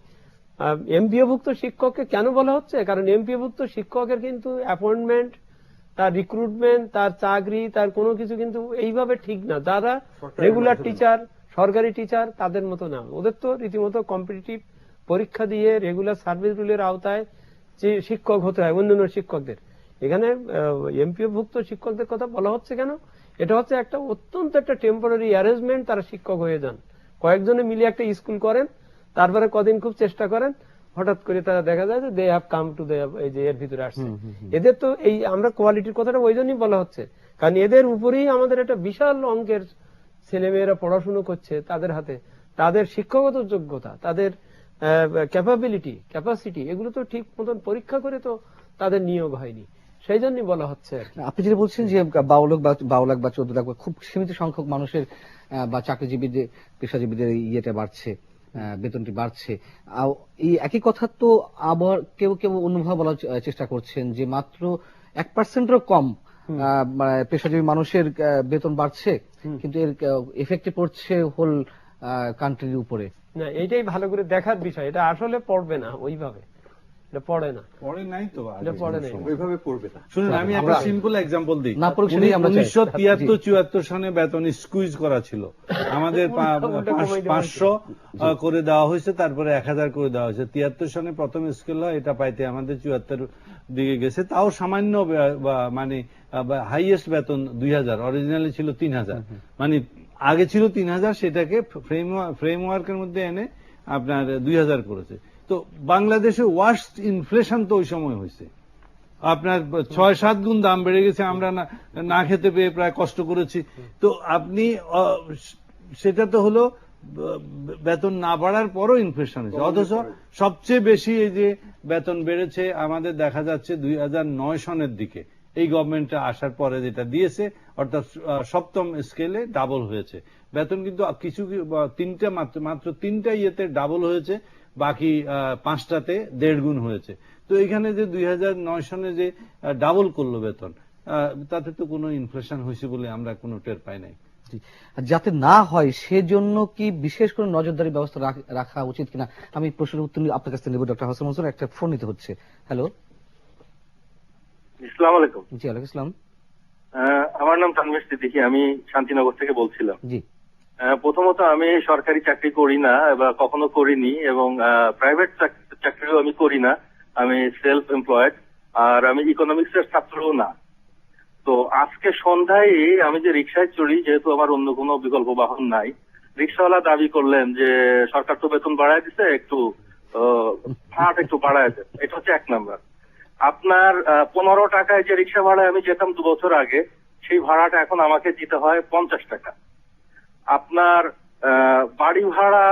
এমপিওভুক্ত শিক্ষককে কেন বলা হচ্ছে, কারণ এমপিওভুক্ত শিক্ষকের কিন্তু অ্যাপয়েন্টমেন্ট, তার রিক্রুটমেন্ট, তার চাকরি, তার কোনো কিছু কিন্তু এইভাবে ঠিক না। যারা রেগুলার টিচার, সরকারি টিচার, তাদের মতো না, ওদের তো রীতিমতো কম্পিটিটিভ পরীক্ষা দিয়ে রেগুলার সার্ভিস রুলের আওতায় যে শিক্ষক হতে হয় অন্যান্য শিক্ষকদের। এখানে এমপিওভুক্ত শিক্ষকদের কথা বলা হচ্ছে কেন, এটা হচ্ছে একটা অত্যন্ত একটা টেম্পোরারি অ্যারেঞ্জমেন্ট, তারা শিক্ষক হয়ে যান, কয়েকজনে মিলে একটা স্কুল করেন, তারপরে কদিন খুব চেষ্টা করেন, হঠাৎ করে তারা দেখা যায় যে দে হ্যাভ কাম টু এই যে এর ভিতরে আসছে। এদের তো এই আমরা কোয়ালিটির কথাটা ওই জন্যই বলা হচ্ছে, কারণ এদের উপরেই আমাদের একটা বিশাল অঙ্কের ছেলেমেয়েরা পড়াশুনো করছে, তাদের হাতে তাদের শিক্ষাগত যোগ্যতা, তাদের ক্যাপাসিটি, এগুলো তো ঠিক মতন পরীক্ষা করে তো তাদের নিয়োগ হয়নি, সেই জন্যই বলা হচ্ছে। আপনি যেটা বলছেন যে 12 লাখ বা 14 লাখ খুব সীমিত সংখ্যক মানুষের বা চাকরিজীবীদের, পেশাজীবীদের ইয়েটা বাড়ছে, বেতনটি বাড়ছে। এই একই কথা তো আবার কেউ কেউ অন্যভাবে বলার চেষ্টা করছেন যে মাত্র 1%-এরও কম পেশাজীবী মানুষের বেতন বাড়ছে, কিন্তু এর এফেক্টে পড়ছে হোল কান্ট্রির উপরে। না, এইটাই ভালো করে দেখার বিষয়, এটা আসলে পড়বে না ওইভাবে। এটা পড়ে না, পরে নাই তো আগে এটা পরে নাই। ওইভাবে পড়বে না। শুনুন, আমি একটা সিম্পল এক্সাম্পল দিই। না পড়ুক সেটাই আমরা চাই। 1973-74 সনে বেতন স্কুইজ করা ছিল, আমাদের 500 করে দেওয়া হয়েছে, তারপরে 1000 করে দেওয়া হয়েছে। 73 সনে প্রথম স্কেল হয়, এটা পাইতে আমাদের 74 দিকে গেছে, তাও সামান্য মানে হাইয়েস্ট বেতন 2000, অরিজিনালি ছিল 3000, মানে আগে ছিল 3000, সেটাকে ফ্রেমওয়ার্কের মধ্যে এনে আপনার 2000 করেছে। তো বাংলাদেশে ওয়ার্স্ট ইনফ্লেশন তো ওই সময় হয়েছে, আপনার 6-7 গুণ দাম বেড়ে গেছে, আমরা না খেতে পেয়ে প্রায় কষ্ট করেছি। তো আপনি সেটা তো হলো বেতন না বাড়ার পরও ইনফ্লেশন হয়েছে, অথচ সবচেয়ে বেশি এই যে বেতন বেড়েছে আমাদের দেখা যাচ্ছে 2009 সনের দিকে, এই গভর্নমেন্টটা আসার পরে যেটা দিয়েছে, অর্থাৎ সপ্তম স্কেলে ডাবল হয়েছে বেতন। কিন্তু কিছু তিনটা মাত্র 3টা ইয়েতে ডাবল হয়েছে, বাকি 5টাতে 1.5 গুণ হয়েছে। তো এখানে যে 2009 সনে যে ডাবল করলো বেতন, তাতে তো কোনো ইনফ্লেশন হয়েছে বলে আমরা কোনো টের পাই নাই। যাতে না হয় সেজন্য কি বিশেষ করে নজরদারি ব্যবস্থা রাখা উচিত কিনা, আমি প্রশ্নের উত্তর আপনার কাছ থেকে নেব। ডক্টর হাসান মনসুর, একটা ফোন নিতে হচ্ছে। হ্যালো, আসসালামু আলাইকুম। জি ওয়ালাইকুম আসসালাম। আমার নাম তানভীর সিদ্দিকী, আমি শান্তিনগর থেকে বলছিলাম। জি, প্রথমত আমি সরকারি চাকরি করি না বা কখনো করিনি, এবং প্রাইভেট চাকরিও আমি করি না, আমি সেলফ এমপ্লয়েড, আর আমি ইকোনমিক্স এর ছাত্রও না। তো আজকে সন্ধ্যায় আমি যে রিক্সায় চড়ি, যেহেতু আমার অন্য কোনো বিকল্প বাহন নাই, রিক্সাওয়ালা দাবি করলেন যে সরকার তো বেতন বাড়ায় দিছে, একটু ভাড়াটা একটু বাড়ায় দেন। এটা হচ্ছে 1 নাম্বার। আপনার 15 টাকায় যে রিক্সা ভাড়ায় আমি যেতাম 2 বছর আগে, সেই ভাড়াটা এখন আমাকে দিতে হয় 50 টাকা। আপনার বাড়ি ভাড়া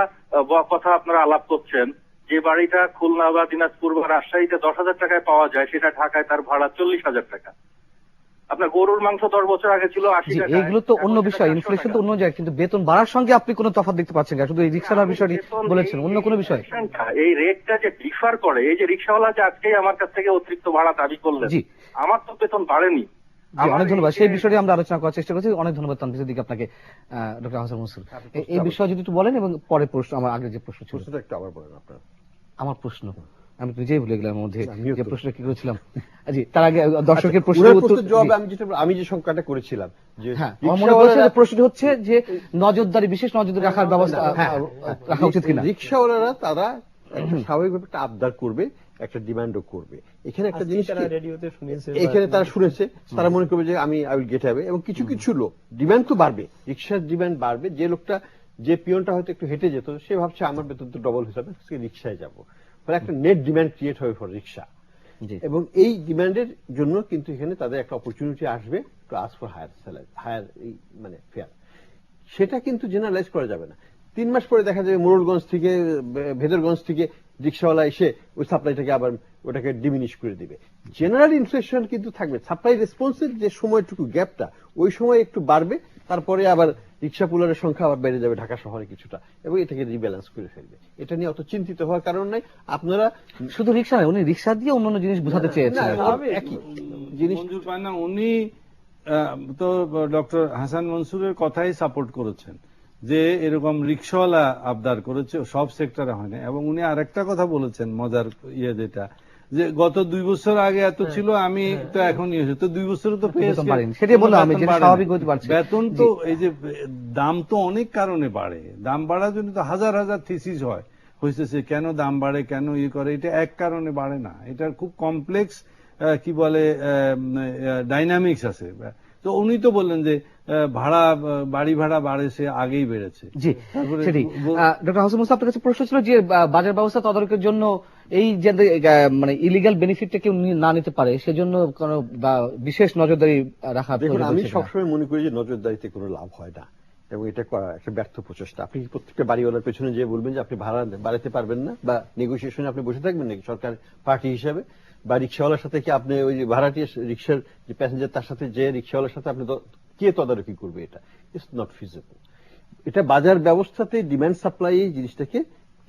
কথা আপনারা আলাপ করছেন, যে বাড়িটা খুলনা বা দিনাজপুর বা রাজশাহীতে 10,000 টাকায় পাওয়া যায়, সেটা ঢাকায় তার ভাড়া 40,000 টাকা। আপনার গরুর মাংস 10 বছর আগে ছিল 80 টাকা। এগুলো তো অন্য বিষয়, ইনফ্লেশন তো অন্য জায়গায়, কিন্তু বেতন বাড়ার সঙ্গে আপনি কোনো তফাৎ দেখতে পাচ্ছেন না, শুধু এই রিক্সার বিষয়টি বলেছেন, অন্য কোনো বিষয়? এই রেটটা যে ডিফার করে, এই যে রিক্সাওয়ালা যে আজকে আমার কাছ থেকে অতিরিক্ত ভাড়া দাবি করলেন, আমার তো বেতন বাড়েনি। অনেক ধন্যবাদ, সেই বিষয়টি আমরা আলোচনা করার চেষ্টা করছি। অনেক ধন্যবাদ তানভীর সিদ্দিকী আপনাকে, ডক্টর হাসান মনসুর। এই বিষয়ে যদি একটু বলেন, এবং পরে প্রশ্ন, আমার আগে যে প্রশ্ন ছিল প্রশ্নটা একটু আবার বলেন আপনার। আমার প্রশ্ন আমি নিজেই ভুলে গেলাম মধ্যে যে প্রশ্ন কি করেছিলাম। জি, তার আগে দর্শকের প্রশ্নের প্রশ্নের জবাবে আমি যে সংখ্যাটা করেছিলাম, যে হ্যাঁ, আমার মনে পড়ছে যে প্রশ্নটি হচ্ছে যে নজরদারি, বিশেষ নজরদারি রাখার ব্যবস্থা রাখা উচিত কিনা। রিক্সাওয়ালারা তারা স্বাভাবিকভাবে একটা আবদার করবে, একটা ডিমান্ডও করবে। এখানে একটা জিনিস রেডিওতে শুনেছে, এখানে তারা শুনেছে, তারা মনে করবে যে আই উইল গেট হবে, এবং কিছু কিছু লোক ডিমান্ড তো বাড়বে, রিক্সার ডিমান্ড বাড়বে। যে লোকটা, যে পিয়নটা হয়তো একটু হেঁটে যেত, সে ভাবছে আমার বেতন তো ডবল হিসাবে রিক্সায় যাবো, একটা নেট ডিমান্ড ক্রিয়েট হবে ফর রিক্সা। এবং এই ডিমান্ডের জন্য কিন্তু এখানে তাদের একটা অপরচুনিটি আসবে to ask for higher salary, higher মানে ফেয়ার। সেটা কিন্তু জেনারেলাইজ করা যাবে না। 3 মাস পরে দেখা যাবে মোড়লগঞ্জ থেকে, ভেদরগঞ্জ থেকে রিক্সাওয়ালা এসে ওই সাপ্লাইটাকে আবার ওটাকে ডিমিনিশ করে দিবে। জেনারেল ইনফ্লেশন কিন্তু থাকবে, সাপ্লাই রেসপন্সের যে সময়টুকু গ্যাপটা, ওই সময় একটু বাড়বে, তারপরে আবার রিক্সা পুলারের সংখ্যা আবার বেড়ে যাবে ঢাকা শহরে কিছুটা, এবং এটাকে রিব্যালেন্স করে ফেলবে। এটা নিয়ে অত চিন্তিত হওয়ার কারণ নাই। আপনারা শুধু রিক্সা নয়, উনি রিক্সা দিয়ে অন্যান্য জিনিস বোঝাতে চেয়েছিলেন। একই জিনিস মঞ্জুর পায় না, উনি তো ডক্টর হাসান মনসুরের কথাই সাপোর্ট করেছেন যে এরকম রিক্সাওয়ালা আবদার করেছে, সব সেক্টরে হয় না। এবং উনি আরেকটা কথা বলেছেন, মজার যেটা, যে গত 2 বছর আগে এত ছিল, আমি তো এখন তো 2 বছরে তো সেটাই বললাম আমি, যেটা স্বাভাবিক হতে পারছে। বেতন তো এই যে দাম তো অনেক কারণে বাড়ে, দাম বাড়ার জন্য তো হাজার হাজার থিসিস হয়েছে কেন দাম বাড়ে, কেন করে, এটা এক কারণে বাড়ে না, এটার খুব কমপ্লেক্স কি বলে ডাইনামিক্স আছে। তো উনি তো বললেন যে বাড়ি ভাড়া বাড়েছে, আগেই বেড়েছে। জি, সেটাই। ডক্টর হাসান মুস্তাফা, আপনার কাছে প্রশ্ন ছিল যে বাজার ব্যবস্থা তদারকের জন্য এই যে মানে ইলিগাল বেনিফিটটা কেউ না নিতে পারে, সেজন্য কোনো বিশেষ নজরদারি রাখা। দেখুন, আমি সবসময় মনে করি যে নজরদারিতে কোনো লাভ হয় না, এবং এটা একটা ব্যর্থ প্রচেষ্টা। আপনি প্রত্যেকটা বাড়িওয়ালার পেছনে যে বলবেন যে আপনি ভাড়া বাড়াতে পারবেন না, বা নেগোসিয়েশনে আপনি বসে থাকবেন নাকি সরকার পার্টি হিসাবে? বা রিক্সাওয়ালার সাথে কি আপনি ওই যে ভাড়াটি, রিক্সার যে প্যাসেঞ্জার, তার সাথে যে রিক্সাওয়ালার সাথে আপনি কে তদারকি করবে? এটা ইটস নট ফিজিবল। এটা বাজার ব্যবস্থাতে ডিমান্ড সাপ্লাই এই জিনিসটাকে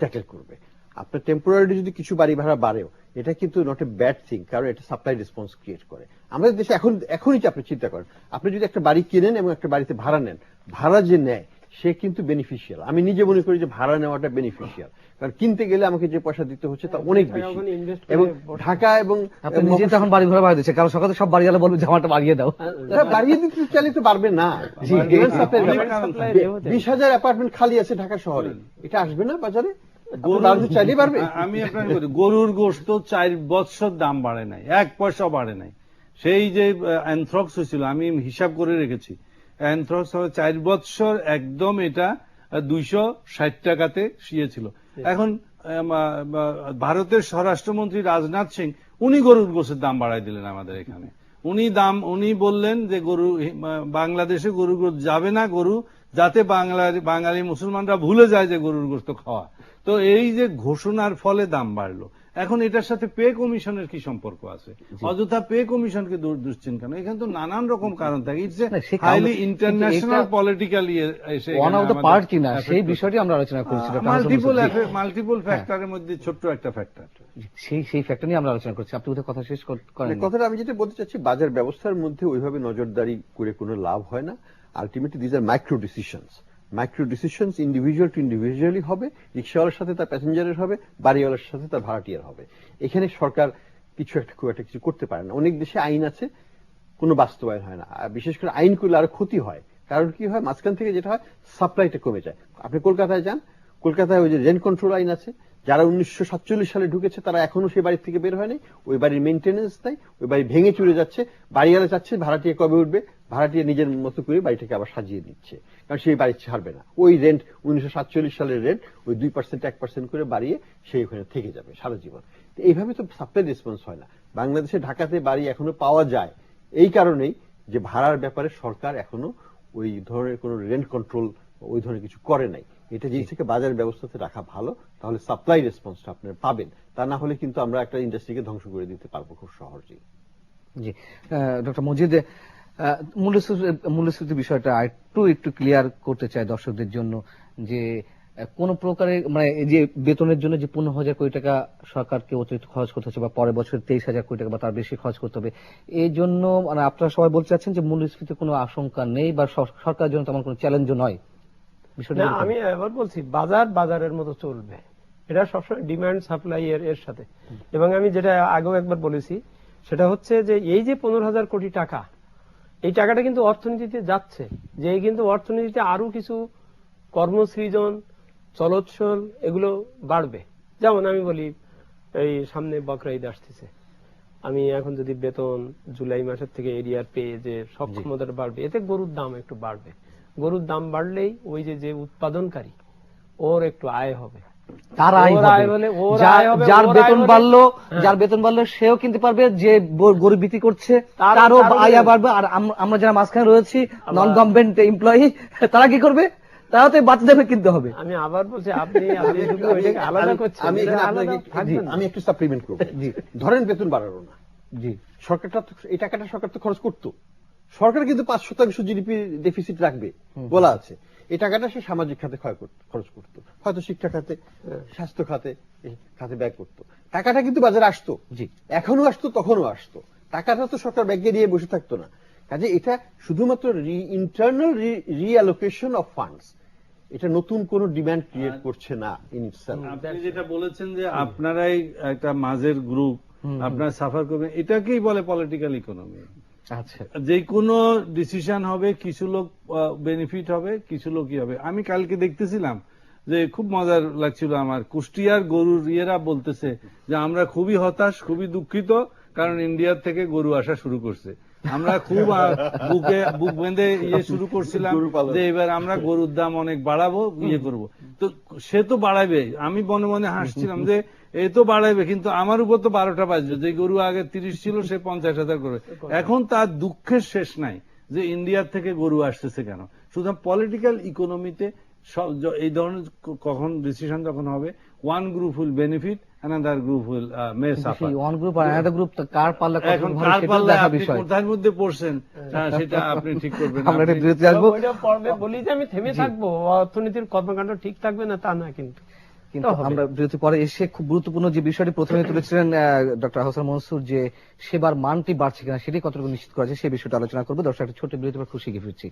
ট্যাকেল করবে। আপনার টেম্পোরারি যদি কিছু বাড়ি ভাড়া বাড়েও, এটা কিন্তু নট এ ব্যাড থিং, কারণ এটা সাপ্লাই রেসপন্স ক্রিয়েট করে। আমাদের দেশে এখনই আপনি চিন্তা করেন, আপনি যদি একটা বাড়ি কিনেন এবং একটা বাড়িতে ভাড়া নেন, ভাড়া যে নেয় সে কিন্তু বেনিফিশিয়াল। আমি নিজে মনে করি যে ভাড়া নেওয়াটা বেনিফিশিয়াল, কারণ কিনতে গেলে আমাকে যে পয়সা দিতে হচ্ছে তা অনেক বেশি। এবং ঢাকা এবং আপনি নিজে তো এখন বাড়ি ঘরে বাড়ি দিচ্ছে, কারণ সকালে সব বাড়িওয়ালা বলবে জামাটা বাড়িয়ে দাও। বাড়িয়ে দিতে চাইলে তো পারবে না। 20,000 অ্যাপার্টমেন্ট খালি আছে ঢাকা শহরে, এটা আসবে না বাজারে? চাইলেই পারবে। আমি আপনাকে বলি, গরুর গোশত 4 বছর দাম বাড়ে নাই, 1 পয়সা বাড়ে নাই। সেই যে অ্যানথ্রাক্স হয়েছিল, আমি হিসাব করে রেখেছি, অ্যানথ্রাক্স 4 বছর একদম এটা 260 টাকাতে শিয়েছিল। এখন ভারতের স্বরাষ্ট্রমন্ত্রী রাজনাথ সিং উনি গরুর গোশের দাম বাড়াই দিলেন আমাদের এখানে। উনি বললেন যে বাংলাদেশে গরুর গোশত যাবে না, গরু যাতে বাঙালি মুসলমানরা ভুলে যায় যে গরুর গোশত খাওয়া। তো এই যে ঘোষণার ফলে দাম বাড়লো। এখন এটার সাথে পে কমিশনের কি সম্পর্ক আছে? অযথা পে কমিশনকে দুশ্চিন কেন? এখানে তো নানান রকম কারণ থাকে। It's highly international political one of the part কিনা সেই বিষয়টি আমরা আলোচনা করছি। মাল্টিপল ফ্যাক্টরের মধ্যে ছোট্ট একটা ফ্যাক্টর, সেই ফ্যাক্টর নিয়ে আমরা আলোচনা করছি। আপনি ওদের কথা শেষ করেন। কথাটা আমি যেটা বলতে চাচ্ছি, বাজার ব্যবস্থার মধ্যে ওইভাবে নজরদারি করে কোনো লাভ হয় না। Ultimately these are micro decisions individual two individually হবে, রিক্সাওয়ালার সাথে তার প্যাসেঞ্জারের হবে, বাড়িওয়ালার সাথে তার ভাড়াটিয়ার হবে। এখানে সরকার খুব একটা কিছু করতে পারে না। অনেক দেশে আইন আছে, কোনো বাস্তবায়ন হয় না। আর বিশেষ করে আইন করলে আরো ক্ষতি হয়। কারণ কি হয়, মাঝখান থেকে যেটা হয়, সাপ্লাইটা কমে যায়। আপনি কলকাতায় যান, কলকাতায় ওই যে রেন্ট কন্ট্রোল আইন আছে, যারা 1947 সালে ঢুকেছে তারা এখনো সেই বাড়ি থেকে বের হয়নি। ওই বাড়ির মেইনটেনেন্স নাই, ওই বাড়ি ভেঙে চুরে যাচ্ছে। বাড়িওয়ালা চাচ্ছে ভাড়াটিয়া কবে উঠবে, ভাড়াটিয়া নিজের মতো করে বাড়িটাকে আবার সাজিয়ে দিচ্ছে, কারণ সেই বাড়ি ছাড়বে না। ওই রেন্ট 1947 সালের রেন্ট ওই 2% 1% করে বাড়িয়ে সেই ওখানে থেকে যাবে সারা জীবন। এইভাবে তো সাপ্লাই রেসপন্স হয় না। বাংলাদেশে ঢাকাতে বাড়ি এখনো পাওয়া যায় এই কারণেই যে ভাড়ার ব্যাপারে সরকার এখনো ওই ধরনের কোন রেন্ট কন্ট্রোল ওই ধরনের কিছু করে নাই। এটা যে থেকে বাজার ব্যবস্থাতে রাখা ভালো, তাহলে সাপ্লাই রেসপন্সটা আপনারা পাবেন। তা না হলে কিন্তু আমরা একটা ইন্ডাস্ট্রিকে ধ্বংস করে দিতে পারবো খুব সহজেই। জি, ডক্টর মজিদ, মূল্যস্ফীতি বিষয়টা একটু ক্লিয়ার করতে চাই দর্শকদের জন্য, যে কোন প্রকারে মানে এই যে বেতনের জন্য যে 15,000 কোটি টাকা সরকারকে অতিরিক্ত খরচ করতে হচ্ছে, বা পরের বছর 23,000 কোটি টাকা বা তার বেশি খরচ করতে হবে, এই জন্য মানে আপনারা সবাই বলতে চাচ্ছেন যে মূল্যস্ফীতির কোনো আশঙ্কা নেই বা সরকারের জন্য তেমন কোনো চ্যালেঞ্জও নয়। আমি এবার বলছি, বাজারের মতো চলবে, এটা সবসময় ডিমান্ড সাপ্লাই এর সাথে। এবং আমি যেটা আগেও একবার বলেছি, সেটা হচ্ছে যে এই যে 15,000 কোটি টাকা, এই টাকাটা কিন্তু অর্থনীতিতে যাচ্ছে, যে কিন্তু অর্থনীতিতে আরো কিছু কর্মসৃজন, চলচ্ছল এগুলো বাড়বে। যেমন আমি বলি, এই সামনে বকরা ঈদ আসতেছে, আমি এখন যদি বেতন জুলাই মাসের থেকে এরিয়ার পেয়ে যে সক্ষমতাটা বাড়বে, এতে গরুর দাম একটু বাড়বে। গরুর দাম বাড়লেই ওই যে উৎপাদনকারী ওর একটু আয় হবে, যার বেতন বাড়লো সেও কিনতে পারবে, যে গরু বিক্রি করছে তারও আয় বাড়বে। আর আমরা যারা মাঝখানে রয়েছি নন গভর্নমেন্ট এমপ্লয়ি, তারা কি করবে? তারা তো বাচ্চাদের কিনতে হবে। আমি আবার বলছি, আপনি আলাদা করছেন। আমি একটু সাপ্লিমেন্ট করবো। ধরেন বেতন বাড়ালো না, জি, সরকারটা এই টাকাটা সরকার তো খরচ করতো। সরকার কিন্তু 5% জিডিপি ডেফিসিট রাখবে বলা আছে। এই টাকাটা সে সামাজিক খাতে খরচ করতো, হয়তো শিক্ষা খাতে, স্বাস্থ্য খাতে ব্যয় করতো। টাকাটা কিন্তু বাজারে আসতো, জি, এখনো আসতো, তখনও আসতো। টাকাটা তো সরকার ব্যাগে নিয়ে বসে থাকতো না। কাজে এটা শুধুমাত্র ইন্টারনাল রিঅ্যালোকেশন অফ ফান্ডস, এটা নতুন কোন ডিমান্ড ক্রিয়েট করছে না। আপনি যেটা বলেছেন যে আপনারাই একটা মাঝের গ্রুপ, আপনারা সাফার করবেন, এটাকেই বলে পলিটিক্যাল ইকোনমি। আচ্ছা, যে কোনো ডিসিশন হবে, কিছু লোক বেনিফিট হবে, কিছু লোকই হবে। আমি কালকে দেখতেছিলাম যে খুব মজার লাগছিল আমার, কুষ্টিয়ার গরুর ইয়েরা বলতেছে যে আমরা খুবই হতাশ, খুবই দুঃখিত, কারণ ইন্ডিয়ার থেকে গরু আসা শুরু করছে। আমরা খুব বুক বেঁধে শুরু করছিলাম যে এবার আমরা গরুর দাম অনেক বাড়াবো, করবো। তো সে তো বাড়াবে, আমি মনে মনে হাসছিলাম যে এ তো বাড়াবে, কিন্তু আমার উপর তো 12টা বাজবে। যে গরু আগে 30 ছিল সে 50,000 করবে। এখন তার দুঃখের শেষ নাই যে ইন্ডিয়ার থেকে গরু আসতেছে কেন। সুতরাং পলিটিক্যাল ইকোনমিতে এই ধরনের কখন ডিসিশন যখন হবে, one group will benefit, another group will mess after. One group আর অ্যানাদার গ্রুপ কার পাল্লা এখন কার পাল্লা আপনি কোথার মধ্যে পড়ছেন সেটা আপনি ঠিক করবেন। আমরা এটা বিরতি আসবো, বলি যে আমি থেমে থাকবো, অর্থনীতির কর্মকাণ্ড ঠিক থাকবে না তা না, কিন্তু আমরা বিরতি পরে এসে খুব গুরুত্বপূর্ণ যে বিষয়টি প্রথমে তুলেছিলেন ডক্টর হোসেন মনসুর, যে সেবার মানটি বাড়ছে কিনা সেটি কতটুকু নিশ্চিত করা যায়, সেই বিষয়টা আলোচনা করবো। দর্শক একটা ছোট বিরতি পর খুশি ফিরছি।